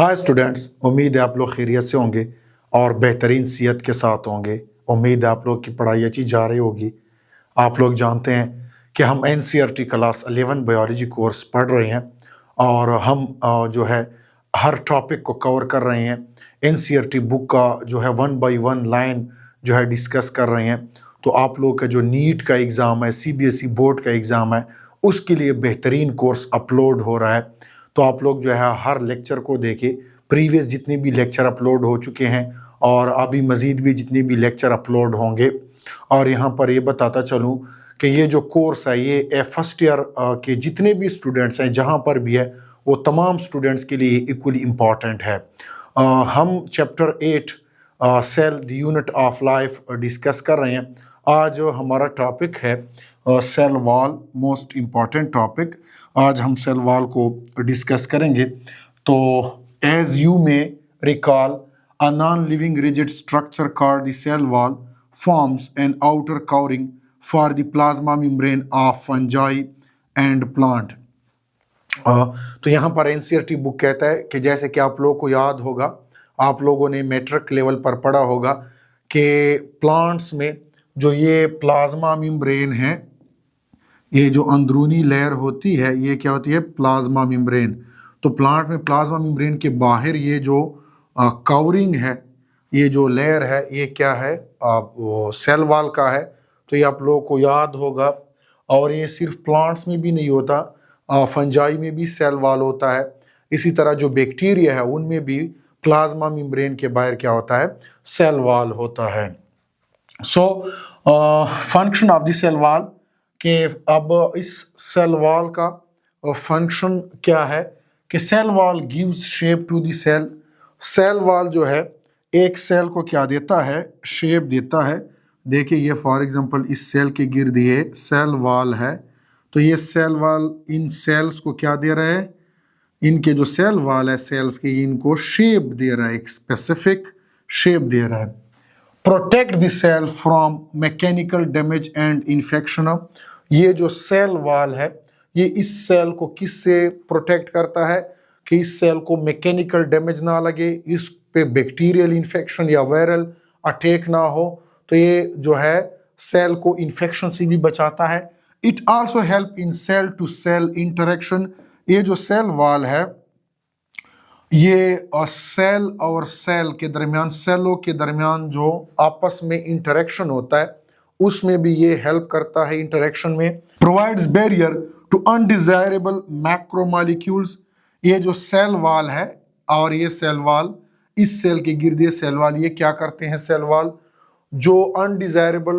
Hi students, उम्मीद है आप लोग खैरियत से होंगे और बेहतरीन सेहत के साथ होंगे। उम्मीद है आप लोग की पढ़ाई अच्छी जा रही होगी। आप लोग जानते हैं कि हम एनसीईआरटी क्लास 11 बायोलॉजी कोर्स पढ़ रहे हैं और हम जो है हर टॉपिक को कवर कर रहे हैं। एनसीईआरटी बुक का जो है 1 बाय 1 लाइन जो है डिस्कस कर रहे हैं। तो आप लोग का जो नीट का एग्ज़ाम है, सीबीएसई बोर्ड का एग्ज़ाम है, उसके लिए बेहतरीन कोर्स अपलोड हो रहा है। तो आप लोग जो है हर लेक्चर को देखें। प्रीवियस जितने भी लेक्चर अपलोड हो चुके हैं और अभी मज़ीद भी जितने भी लेक्चर अपलोड होंगे। और यहाँ पर ये बताता चलूँ कि ये जो कोर्स है ये फर्स्ट ईयर के जितने भी स्टूडेंट्स हैं जहाँ पर भी है वो तमाम स्टूडेंट्स के लिए इक्वली इम्पॉर्टेंट है। हम chapter 8 cell the unit of life discuss कर रहे हैं। आज हमारा टॉपिक है cell wall, most important topic. आज हम सेल वॉल को डिस्कस करेंगे। तो as you may recall a non living rigid structure called the cell wall forms an outer covering for the plasma membrane of fungi and plant. तो यहाँ पर NCERT book कहता है कि जैसे कि आप लोगों को याद होगा, आप लोगों ने मैट्रिक लेवल पर पढ़ा होगा कि प्लांट्स में जो ये प्लाज्मा मेम्ब्रेन है, ये जो अंदरूनी लेयर होती है ये क्या होती है? Plasma membrane. तो प्लांट में प्लाज्मा मेम्ब्रेन के बाहर ये जो कवरिंग है, ये जो लेयर है, ये क्या है? वो सेल वॉल का है। तो ये आप लोगों को याद होगा। और ये सिर्फ प्लांट्स में भी नहीं होता, फंजाई में भी सेल वॉल होता है। इसी तरह जो बैक्टीरिया है उनमें भी प्लाज्मा मेम्ब्रेन के बाहर क्या होता है? सेल वॉल होता है। So function of the cell wall कि अब इस सेल वॉल का फंक्शन क्या है कि cell wall gives shape to the cell. Cell wall जो है एक सेल को क्या देता है? शेप देता है। देखिए ये फॉर एग्जांपल इस सेल के गिर्द ये सेल वॉल है। तो ये सेल वॉल इन सेल्स को क्या दे रहा है? इनके जो सेल वॉल है सेल्स के, इनको शेप दे रहा है, एक स्पेसिफिक शेप दे रहा है। Protect the cell from mechanical damage and infection. ये जो सेल वॉल है ये इस सेल को किससे प्रोटेक्ट करता है कि इस सेल को मैकेनिकल डैमेज ना लगे, इस पे बैक्टीरियल इन्फेक्शन या वायरल अटैक ना हो। तो ये जो है सेल को इन्फेक्शन से भी बचाता है। It also help in cell to cell interaction. ये जो सेल वॉल है ये सेल और सेल के दरमियान, सेलों के दरमियान जो आपस में इंटरेक्शन होता है उसमें भी ये हेल्प करता है। इंटरेक्शन में provides barrier to undesirable macromolecules. ये जो सेल वॉल है और ये सेल वॉल, इस सेल के गिर्द ये सेल वॉल, ये क्या करते हैं? सेल वॉल जो अनडिजायरेबल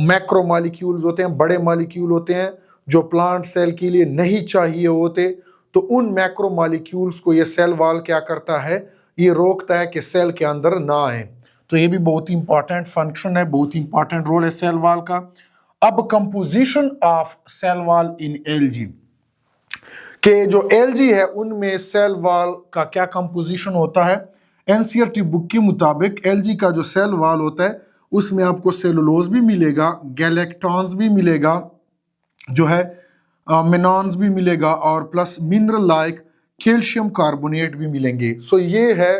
मैक्रोमॉलिक्यूल्स होते हैं, बड़े मॉलिक्यूल होते हैं जो प्लांट सेल के लिए नहीं चाहिए होते, तो उन मैक्रोमॉलिक्यूल्स को ये सेल वॉल क्या करता है? ये रोकता है कि सेल के अंदर ना आए। तो ये भी बहुत इंपॉर्टेंट फंक्शन है, बहुत इंपॉर्टेंट रोल है सेल वॉल का। अब composition of cell wall in algae के जो एलजी है उनमें सेल वॉल का क्या कंपोजिशन होता है? एनसीईआरटी बुक के मुताबिक एलजी का जो सेल वॉल होता है उसमें आपको सेलुलोज भी मिलेगा, गैलेक्टॉन्स भी मिलेगा, जो है मेनॉन्स भी मिलेगा और plus mineral like calcium carbonate भी मिलेंगे। सो ये है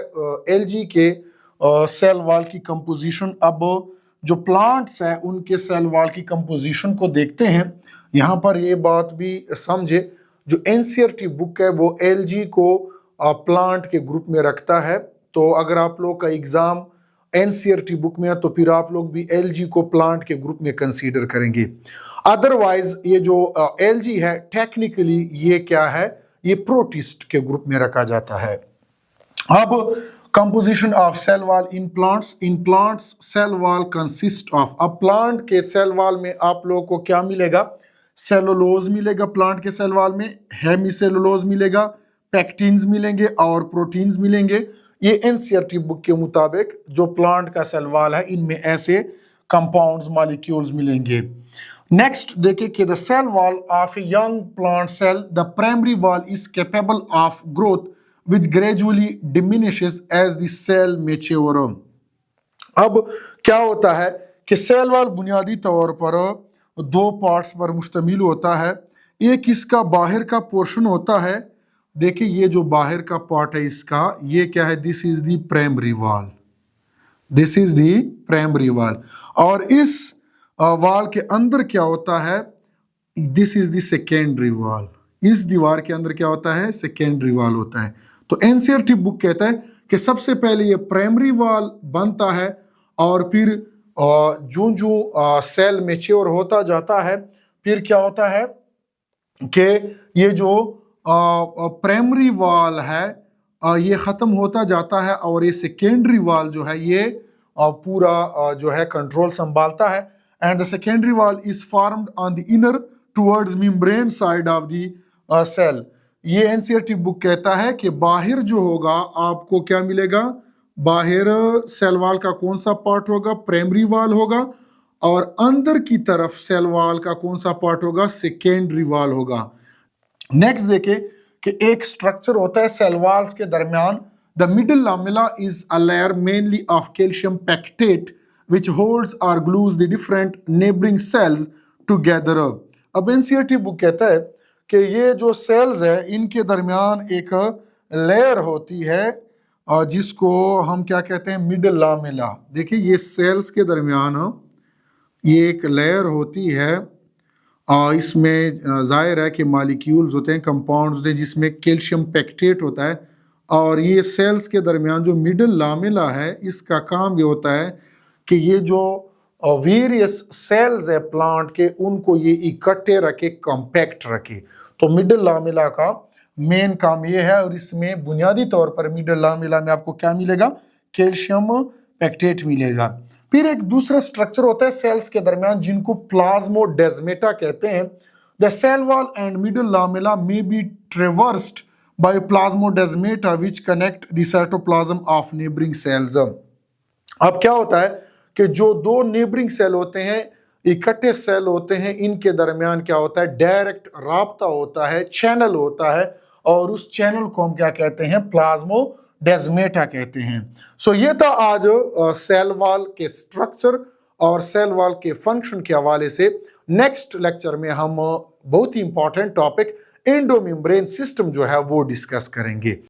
एलजी के सेल वॉल की कंपोजिशन। अब जो प्लांट्स है उनके सेल वॉल की कंपोजिशन को देखते हैं। यहाँ पर ये बात भी समझे, जो एनसीईआरटी बुक है वो एलजी को प्लांट के ग्रुप में रखता है। तो अगर आप लोग का एग्जाम एनसीईआरटी बुक में है तो फिर आप लोग भी एलजी को प्लांट के ग्रुप में कंसीडर करेंगे। अदरवाइज ये जो एलजी है टेक्निकली ये क्या है? ये प्रोटिस्ट के ग्रुप में रखा जाता है। अब composition of cell wall in plants. In plants cell wall consist of, अब प्लांट के सेल वॉल में आप लोगों को क्या मिलेगा? सेलुलोज मिलेगा प्लांट के सेल वॉल में, हेमीसेलुलोज मिलेगा, पैक्टिन्स मिलेंगे और प्रोटीन्स मिलेंगे। ये एनसीईआरटी बुक के मुताबिक जो प्लांट का सेल वॉल है इनमें ऐसे कंपाउंड्स, मॉलिक्यूल्स मिलेंगे। नेक्स्ट देखिए कि the cell wall of a young plant cell, the primary wall is capable of growth which gradually diminishes as the cell mature। अब क्या होता है कि सेल वॉल बुनियादी तौर पर दो पार्ट्स पर मुश्तमिल होता है। एक इसका बाहर का पोर्शन होता है देखिए ये जो बाहर का पार्ट है इसका, ये क्या है, this is the primary wall, this is the primary wall. और इस वॉल के अंदर क्या होता है, this is the secondary wall. इस दीवार के अंदर क्या होता है, सेकेंडरी वॉल होता है। तो एनसीईआरटी बुक कहता है कि सबसे पहले ये प्राइमरी वॉल बनता है और फिर जो जो सेल मैच्योर होता जाता है, फिर क्या होता है कि ये जो प्राइमरी वॉल है ये ख़त्म होता जाता है और ये सेकेंडरी वॉल जो है ये पूरा जो है कंट्रोल संभालता है। And the secondary wall is formed on the inner towards membrane side of the cell. ये एनसीईआरटी बुक कहता है कि बाहर जो होगा आपको क्या मिलेगा, बाहर सेल वॉल का कौन सा पार्ट होगा, प्राइमरी वॉल होगा, और अंदर की तरफ सेल वॉल का कौन सा पार्ट होगा, सेकेंडरी वॉल होगा। नेक्स्ट देखें कि एक स्ट्रक्चर होता है सेल वॉल्स के दरमियान, the middle lamella is a layer mainly of calcium pectate which holds or glues the different neighboring cells together। अब एनसीईआरटी बुक कहता है कि ये जो सेल्स है इनके दरमियान एक लेयर होती है जिसको हम क्या कहते हैं, मिडल लामेला। देखिए ये सेल्स के दरमियान ये एक लेयर होती है, इसमें जाहिर है कि मॉलिक्यूल्स होते हैं, कंपाउंड्स होते हैं जिसमें कैल्शियम पैक्टेट होता है। और ये सेल्स के दरमियान जो मिडल लामेला है इसका काम ये होता है कि ये जो वेरियस सेल्स है प्लांट के उनको ये इकट्ठे रखे, कॉम्पैक्ट रखे। तो मिडल लामेला का मेन काम ये है। और इसमें बुनियादी तौर पर मिडल लामेला में आपको क्या मिलेगा, कैल्शियम पैक्टेट मिलेगा। फिर एक दूसरा स्ट्रक्चर होता है सेल्स के दरमियान जिनको प्लाज्मोडेस्माटा कहते हैं। The cell wall and middle lamella may be traversed by plasmodesmata which connect the cytoplasm of neighbouring cells. अब क्या होता है कि जो दो नेबरिंग सेल होते हैं, इकट्ठे सेल होते हैं, इनके दरमियान क्या होता है, डायरेक्ट राब्ता होता है, चैनल होता है, और उस चैनल को हम क्या कहते हैं, प्लाज्मोडेस्माटा कहते हैं। सो ये था आज सेल वॉल के स्ट्रक्चर और सेल वॉल के फंक्शन के हवाले से। नेक्स्ट लेक्चर में हम बहुत ही इंपॉर्टेंट टॉपिक एंडोमेम्ब्रेन सिस्टम जो है वो डिस्कस करेंगे।